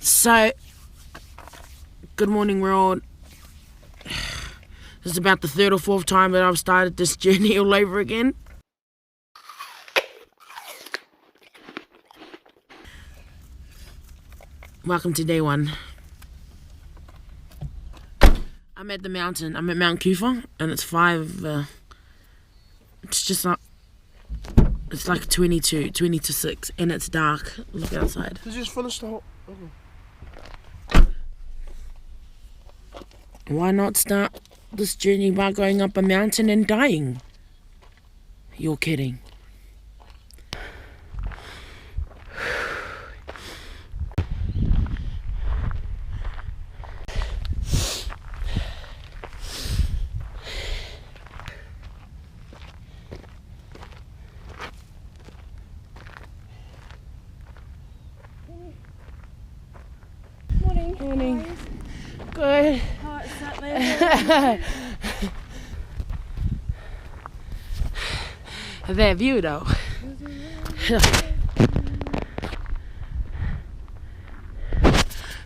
So, good morning world. This is about the third or fourth time that I've started this journey all over again. Welcome to day one. I'm at the mountain. I'm at Mount Kufa, and it's it's like 20 to 6, and it's dark. Look outside. Did you just finish the whole... Why not start this journey by going up a mountain and dying? You're kidding. Morning. Good. Oh, it's that there. That view though.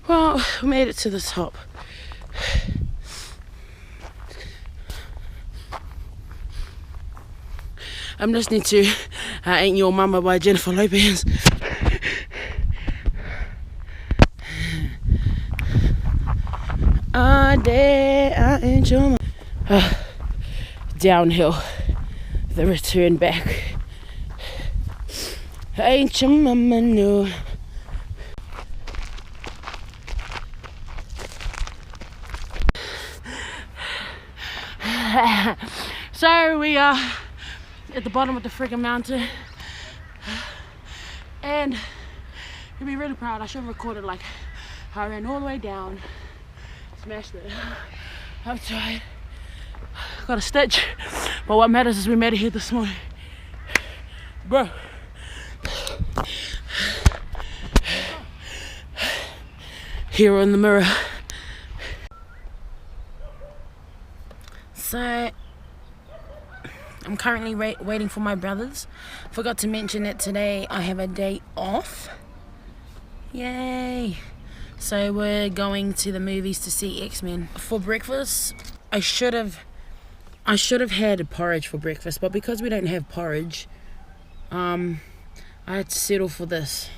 Well, we made it to the top. I'm listening to Ain't Your Mama by Jennifer Lopez. I ain't your mama. Downhill, the return back. Ain't your mama no. So we are at the bottom of the friggin' mountain, and you'll be really proud. I should have recorded like how I ran all the way down, smashed it. I'm tired. Got a stitch, but what matters is we made it here this morning, bro. Here in the mirror. So I'm currently waiting for my brothers. Forgot to mention that today I have a day off. Yay! So we're going to the movies to see X-Men. For breakfast, I should have had porridge for breakfast, but because we don't have porridge, I had to settle for this.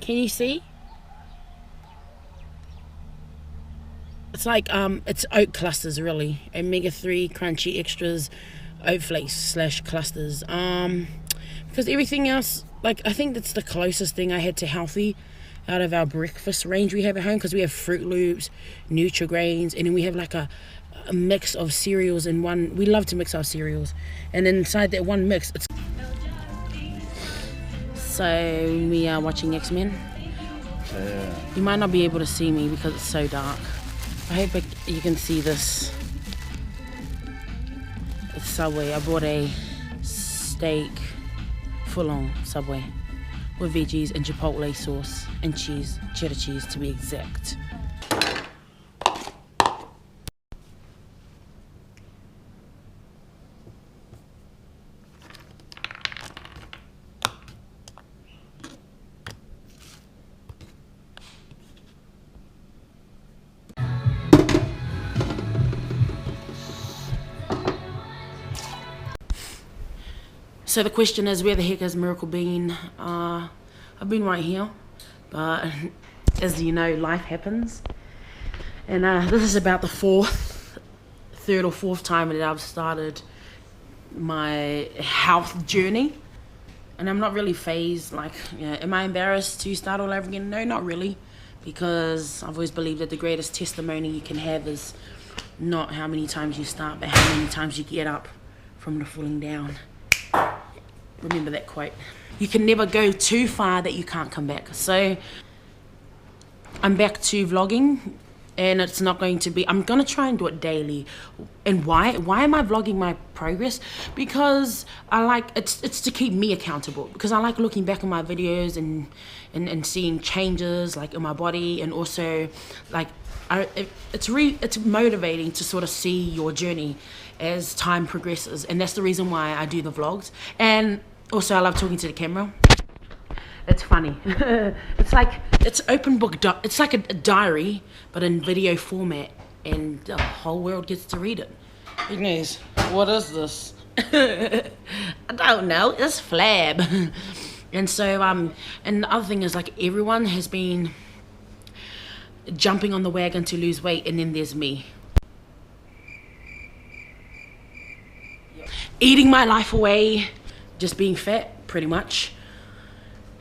Can you see? It's like it's oat clusters really, omega-3 crunchy extras, oat flakes / clusters. Because everything else, like I think that's the closest thing I had to healthy out of our breakfast range we have at home, because we have Fruit Loops, Nutri-Grains, and then we have like a mix of cereals in one. We love to mix our cereals, and inside that one mix, it's... So we are watching X-Men. You might not be able to see me because it's so dark. I hope you can see this. It's Subway. I bought a steak, full-on Subway, with veggies and chipotle sauce and cheese, cheddar cheese to be exact. So the question is, where the heck has Miracle been? I've been right here, but as you know, life happens. And this is about the third or fourth time that I've started my health journey. And I'm not really phased, like, you know, am I embarrassed to start all over again? No, not really, because I've always believed that the greatest testimony you can have is not how many times you start, but how many times you get up from the falling down. Remember that quote. You can never go too far that you can't come back. So I'm back to vlogging, and it's not going to be, I'm gonna try and do it daily. And why am I vlogging my progress? Because I like, it's to keep me accountable, because I like looking back on my videos and seeing changes like in my body, and also like it's motivating to sort of see your journey as time progresses, and that's the reason why I do the vlogs. And also I love talking to the camera. It's funny. It's open book. It's like a diary, but in video format, and the whole world gets to read it. Ignace, what is this? I don't know. It's flab. And so and the other thing is, like, everyone has been jumping on the wagon to lose weight, and then there's me. Eating my life away, just being fat, pretty much.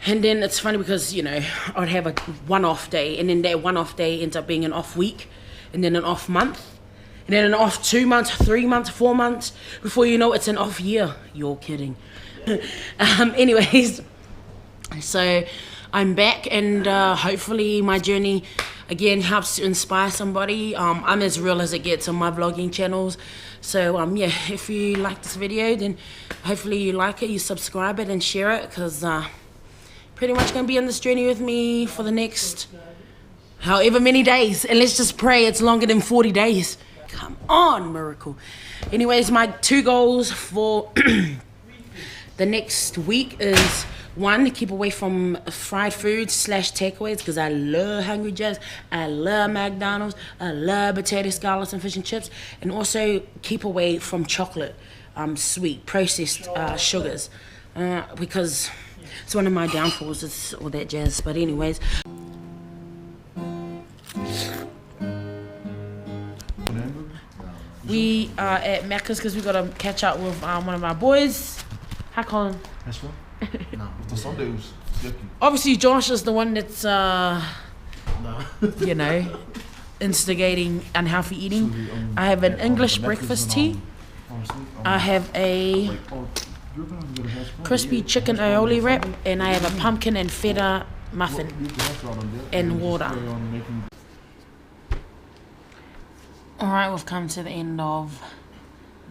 And then it's funny because, you know, I'd have a one-off day, and then that one-off day ends up being an off week, and then an off month, and then an off 2 months, 3 months, 4 months. Before you know it's an off year. You're kidding. Anyways, so I'm back, and hopefully my journey again helps to inspire somebody. I'm as real as it gets on my vlogging channels. So yeah, if you like this video, then hopefully you like it, you subscribe it and share it, because pretty much gonna be on this journey with me for the next however many days, and let's just pray it's longer than 40 days. Come on, miracle. Anyways, my 2 goals for the next week is, 1, keep away from fried foods / takeaways, because I love Hungry Jack's, I love McDonald's, I love potato scallops and fish and chips, and also keep away from chocolate, sweet, processed sugars, because it's one of my downfalls, it's all that jazz. But anyways, we are at Macca's because we got to catch up with one of our boys. Hi, Colin. That's right. No, the Sunday was yucky. Obviously, Josh is the one that's, you know, instigating unhealthy eating. I have an English breakfast tea. I have a crispy chicken aioli wrap, and I have a pumpkin and feta muffin and water. Alright, we've come to the end of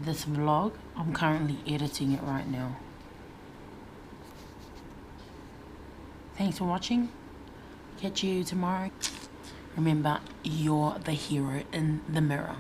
this vlog. I'm currently editing it right now. Thanks for watching. Catch you tomorrow. Remember, you're the hero in the mirror.